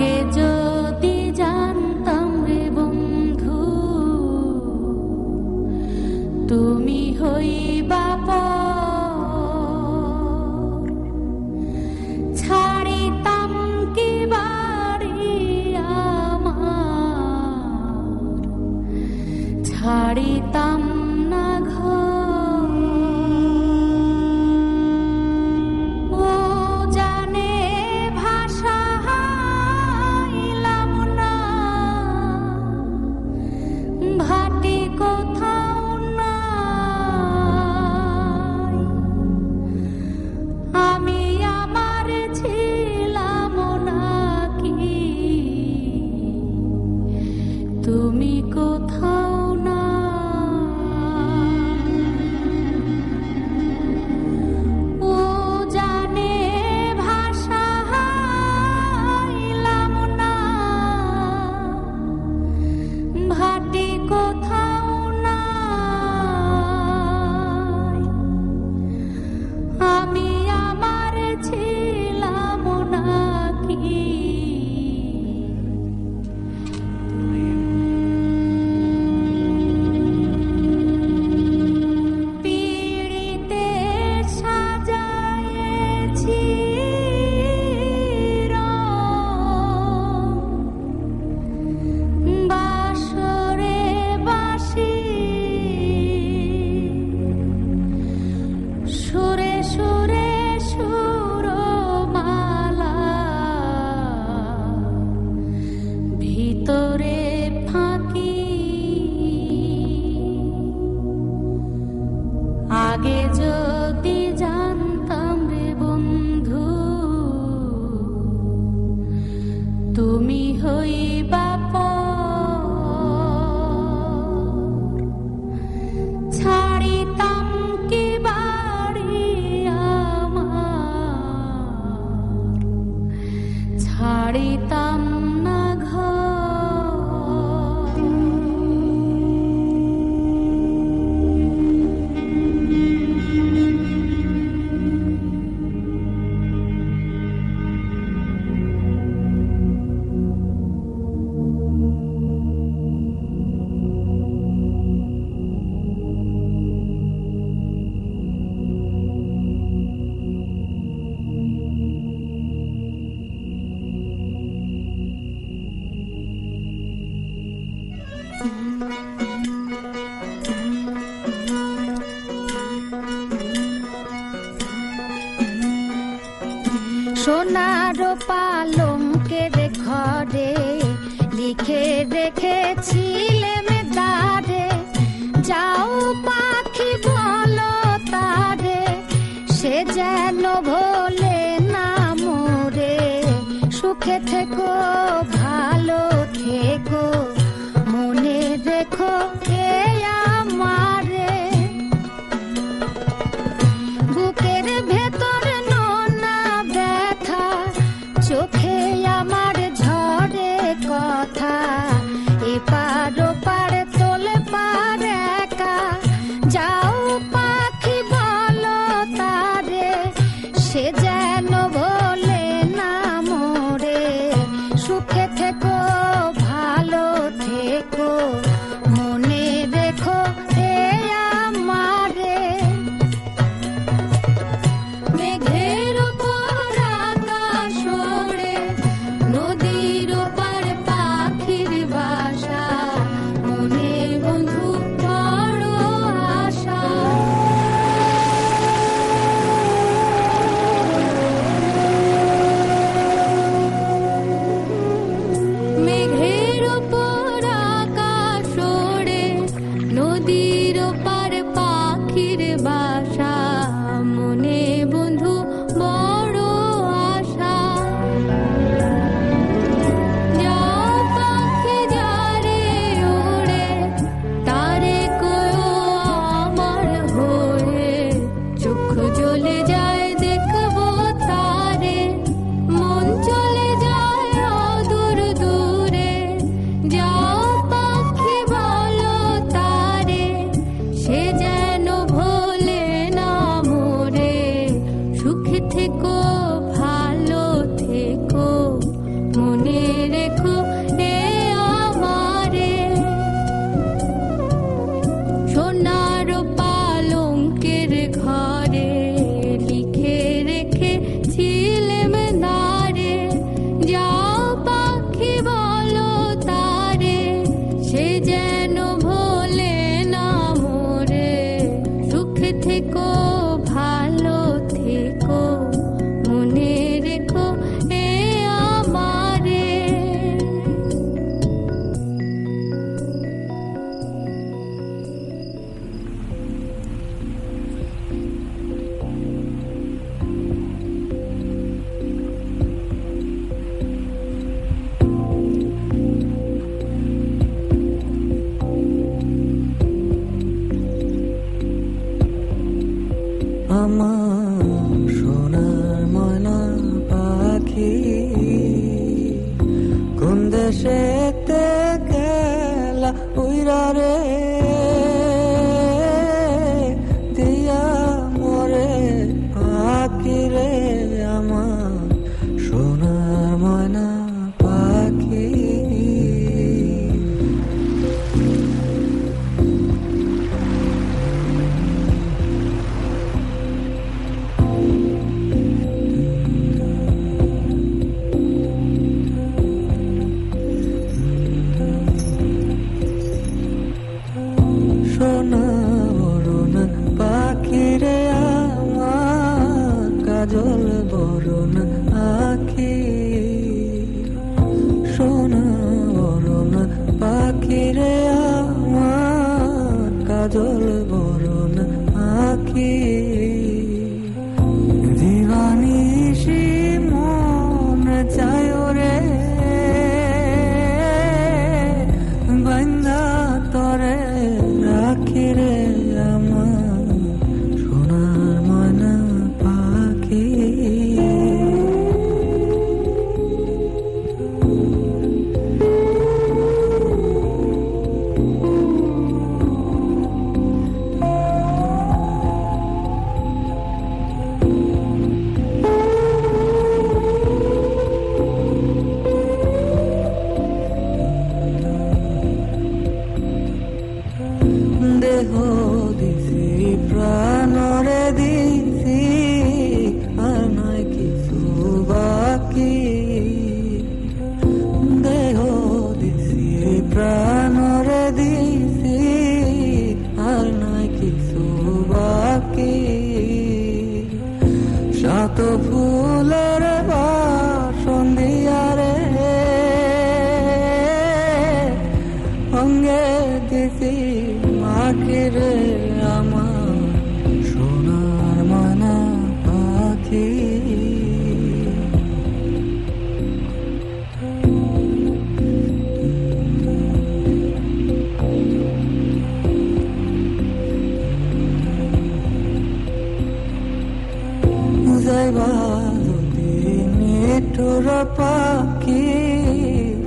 আগে যদি জানতাম রে বন্ধু তুমি হইবা পর, ছাড়িতাম কি বাড়ি আমার, ছাড়িতাম না ঘর। ও জানে ভাষা হাইলাম না, ভাটি কোথাও নাই, আমি আমার ছিলাম নাকি তুমি কোথাও না। ও জানে ভাষা হাইলাম না, ভাটি কোথাও নাই, আমি আমার ছিলাম নাকি পিড়িতে সাজায়েছি বাসরে বাসি, সুরে সুরে সুরমালা, ভিতরে ফাঁকি। আগে যদি জানতাম রে বন্ধু তুমি হইবা পর, ছাড়িতাম কি বাড়ি আমার, ছাড়িতাম না ঘর। সোনার পালঙ্কের ঘরে লিখে রেখেছিলে মেদারে, যাও পাখি বলো তারে, সে যেন ভোলে না মোরে। সুখে থেকো ভালো থেকো, মনে রেখো এ আমারে। বুকের ভেতর নোনা ব্যথা, চোখে আমার ঝরে কথা, এপার ওপার তোলে পার একা, যাও পাখি বলো তারে, সে যেন ভোলে না মোরে। সুখে আমার সোনার ময়না পাখি কোন দেশেতে গেলা উইরা রে দিয়া মরে পাখি রে আমার সোনার ময়না পাখি সোনা বরণ পাখি রে আমার কাজল বরণ আখি সোনা বরণ পাখি রে আমার কাজল বরণ আখি দিবানিশি মন চায় রে বান্ধা তরে রাখি রে আমার সোনার ময়না পাখি দেহ দিছি প্রাণরে দিছি আর নাই কিছু বাকি দেহ দিছি প্রাণরে দিছি আর নাই কিছু বাকি শত ফুলের বাসন দিয়া রে অঙ্গে দিছি মাখি রে আমার সোনার ময়না পাখি যাইবা যদি নিঠুর পাখি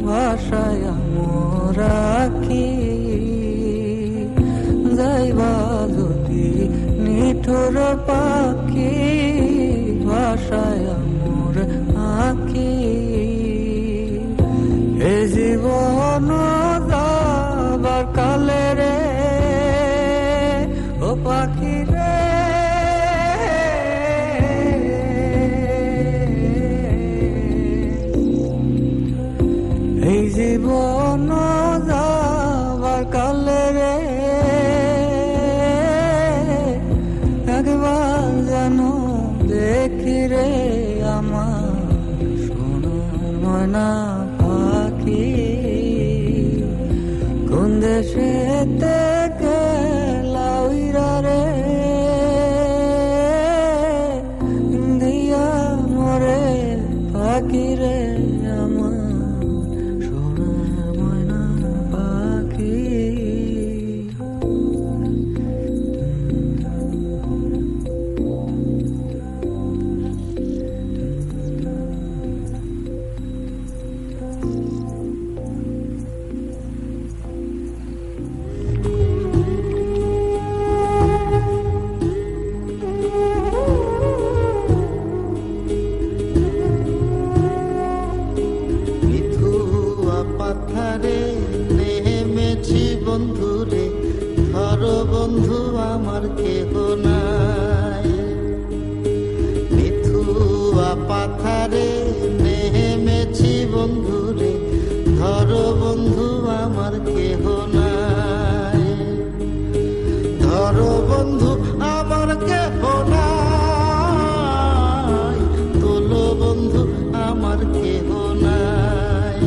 ভাষায় মোর রাখি যাইবা যদি নিঠুর পাখি ভাষায় মোর আখি এ জীবন যাবার কালে রে ও পাখি রে এই জীবন যাবার কালে রে একবার যেন দেখি রে আমার সোনার ময়না পাখি কোন দেশেতে গেলা উইরা রে দিয়া মরে পাখি রে আমার সোনার ময়না পাখি পাথারে নেমেছি বন্ধুরে ধরো বন্ধু আমার কেহ নাই মিথুয়া পাথারে নেমেছি বন্ধুরে ধরো বন্ধু আমার কেহ নাই ধরো বন্ধু আমার কেহ নাই তোলো বন্ধু আমার কেহ নাই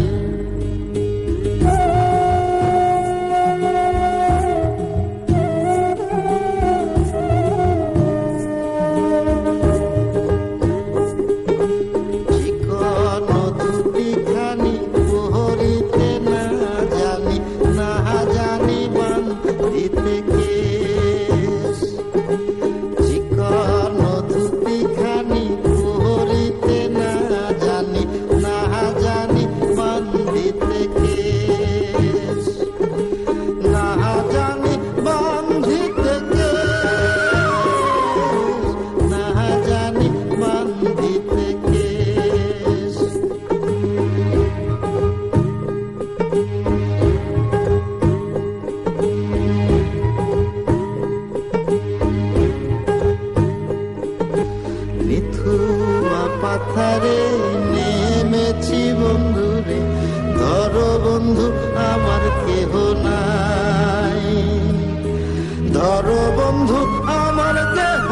ধরো বন্ধু আমার দেহ